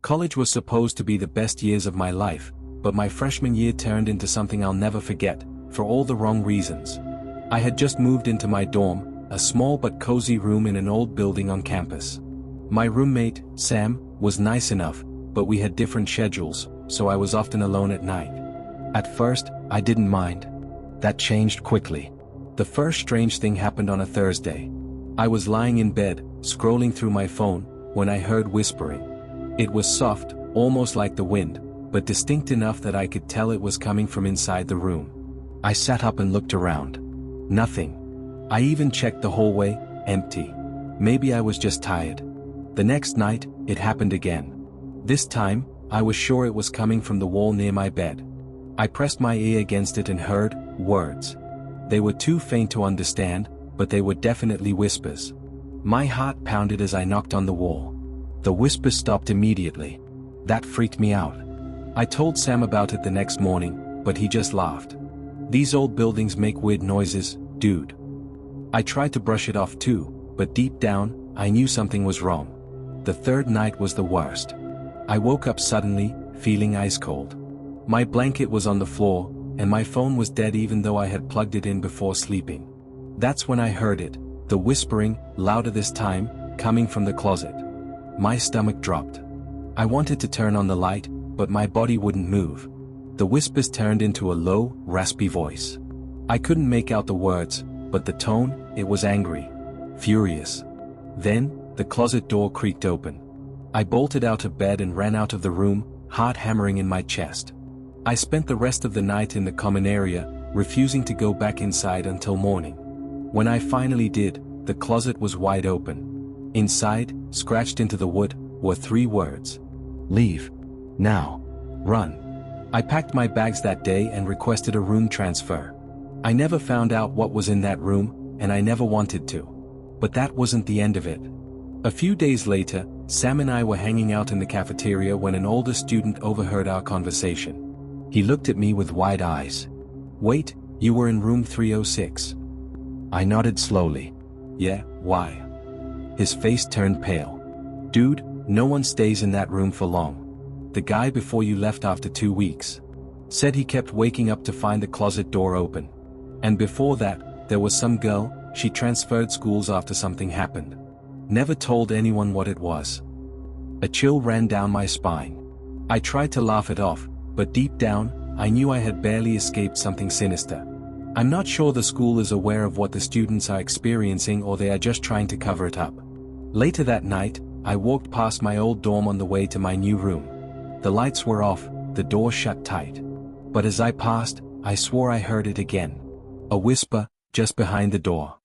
College was supposed to be the best years of my life, but my freshman year turned into something I'll never forget, for all the wrong reasons. I had just moved into my dorm, a small but cozy room in an old building on campus. My roommate, Sam, was nice enough, but we had different schedules, so I was often alone at night. At first, I didn't mind. That changed quickly. The first strange thing happened on a Thursday. I was lying in bed, scrolling through my phone, when I heard whispering. It was soft, almost like the wind, but distinct enough that I could tell it was coming from inside the room. I sat up and looked around. Nothing. I even checked the hallway, empty. Maybe I was just tired. The next night, it happened again. This time, I was sure it was coming from the wall near my bed. I pressed my ear against it and heard words. They were too faint to understand, but they were definitely whispers. My heart pounded as I knocked on the wall. The whispers stopped immediately. That freaked me out. I told Sam about it the next morning, but he just laughed. These old buildings make weird noises, dude. I tried to brush it off too, but deep down, I knew something was wrong. The third night was the worst. I woke up suddenly, feeling ice cold. My blanket was on the floor, and my phone was dead even though I had plugged it in before sleeping. That's when I heard it, the whispering, louder this time, coming from the closet. My stomach dropped. I wanted to turn on the light, but my body wouldn't move. The whispers turned into a low, raspy voice. I couldn't make out the words, but the tone, it was angry. Furious. Then, the closet door creaked open. I bolted out of bed and ran out of the room, heart hammering in my chest. I spent the rest of the night in the common area, refusing to go back inside until morning. When I finally did, the closet was wide open. Inside, scratched into the wood, were 3 words. Leave. Now. Run. I packed my bags that day and requested a room transfer. I never found out what was in that room, and I never wanted to. But that wasn't the end of it. A few days later, Sam and I were hanging out in the cafeteria when an older student overheard our conversation. He looked at me with wide eyes. Wait, you were in room 306. I nodded slowly. Yeah, why? His face turned pale. Dude, no one stays in that room for long. The guy before you left after 2 weeks. Said he kept waking up to find the closet door open. And before that, there was some girl, she transferred schools after something happened. Never told anyone what it was. A chill ran down my spine. I tried to laugh it off, but deep down, I knew I had barely escaped something sinister. I'm not sure the school is aware of what the students are experiencing or they are just trying to cover it up. Later that night, I walked past my old dorm on the way to my new room. The lights were off, the door shut tight. But as I passed, I swore I heard it again. A whisper, just behind the door.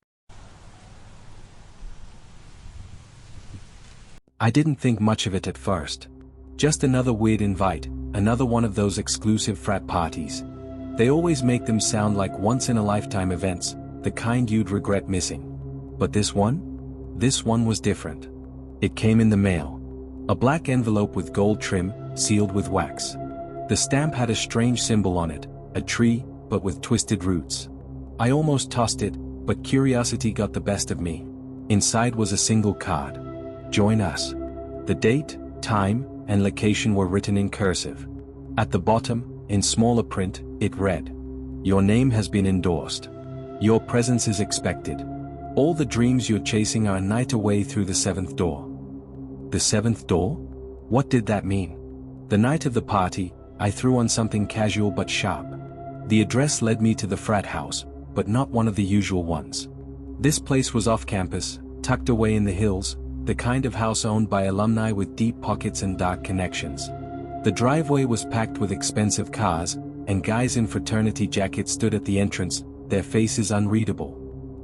I didn't think much of it at first. Just another weird invite, another one of those exclusive frat parties. They always make them sound like once-in-a-lifetime events, the kind you'd regret missing. But this one? This one was different. It came in the mail. A black envelope with gold trim, sealed with wax. The stamp had a strange symbol on it, a tree, but with twisted roots. I almost tossed it, but curiosity got the best of me. Inside was a single card. Join us. The date, time, and location were written in cursive. At the bottom, in smaller print, it read, "Your name has been endorsed. Your presence is expected. All the dreams you're chasing are a night away through the 7th door." The 7th door? What did that mean? The night of the party, I threw on something casual but sharp. The address led me to the frat house, but not one of the usual ones. This place was off campus, tucked away in the hills, the kind of house owned by alumni with deep pockets and dark connections. The driveway was packed with expensive cars, and guys in fraternity jackets stood at the entrance, their faces unreadable.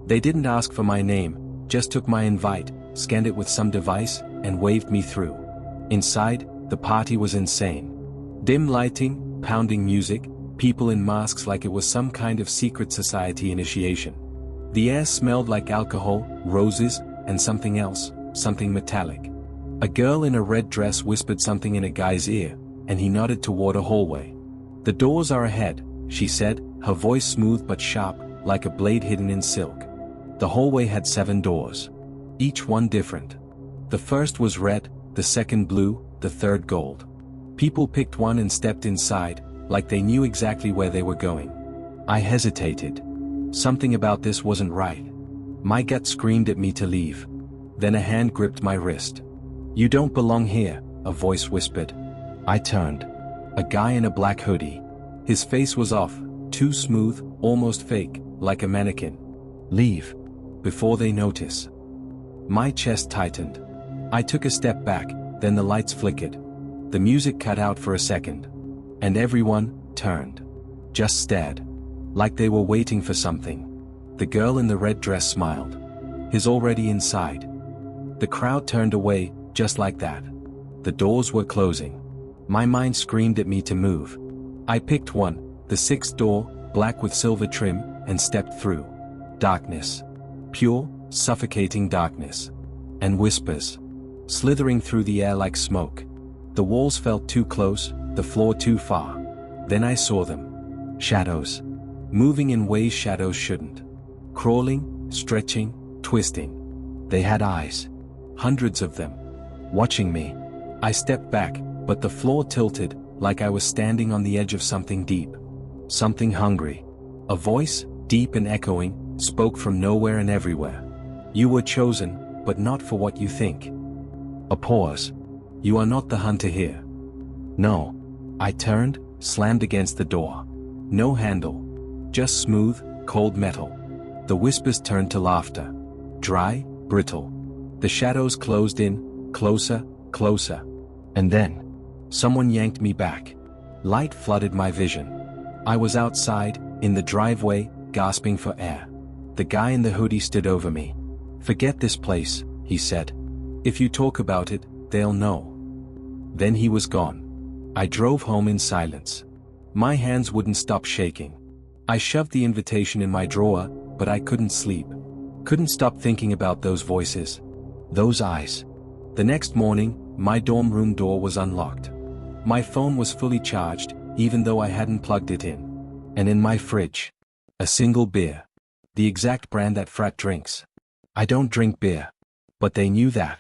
They didn't ask for my name, just took my invite, scanned it with some device, and waved me through. Inside, the party was insane. Dim lighting, pounding music, people in masks like it was some kind of secret society initiation. The air smelled like alcohol, roses, and something else, something metallic. A girl in a red dress whispered something in a guy's ear, and he nodded toward a hallway. "The doors are ahead," she said, her voice smooth but sharp, like a blade hidden in silk. The hallway had 7 doors. Each one different. The first was red, the second blue, the third gold. People picked one and stepped inside, like they knew exactly where they were going. I hesitated. Something about this wasn't right. My gut screamed at me to leave. Then a hand gripped my wrist. "You don't belong here," a voice whispered. I turned. A guy in a black hoodie. His face was off, too smooth, almost fake, like a mannequin. "Leave. Before they notice." My chest tightened. I took a step back, then the lights flickered. The music cut out for a second. And everyone turned. Just stared. Like they were waiting for something. The girl in the red dress smiled. "He's already inside." The crowd turned away, just like that. The doors were closing. My mind screamed at me to move. I picked one, the sixth door, black with silver trim, and stepped through. Darkness. Pure, suffocating darkness. And whispers. Slithering through the air like smoke. The walls felt too close, the floor too far. Then I saw them. Shadows. Moving in ways shadows shouldn't. Crawling, stretching, twisting. They had eyes. Hundreds of them. Watching me. I stepped back, but the floor tilted, like I was standing on the edge of something deep. Something hungry. A voice, deep and echoing, spoke from nowhere and everywhere. "You were chosen, but not for what you think." A pause. "You are not the hunter here." "No." I turned, slammed against the door. No handle. Just smooth, cold metal. The whispers turned to laughter. Dry, brittle. The shadows closed in, closer, closer. And then, someone yanked me back. Light flooded my vision. I was outside, in the driveway, gasping for air. The guy in the hoodie stood over me. "Forget this place," he said. "If you talk about it, they'll know." Then he was gone. I drove home in silence. My hands wouldn't stop shaking. I shoved the invitation in my drawer, but I couldn't sleep. Couldn't stop thinking about those voices. Those eyes. The next morning, my dorm room door was unlocked. My phone was fully charged, even though I hadn't plugged it in. And in my fridge. A single beer. The exact brand that Frat drinks. I don't drink beer. But they knew that.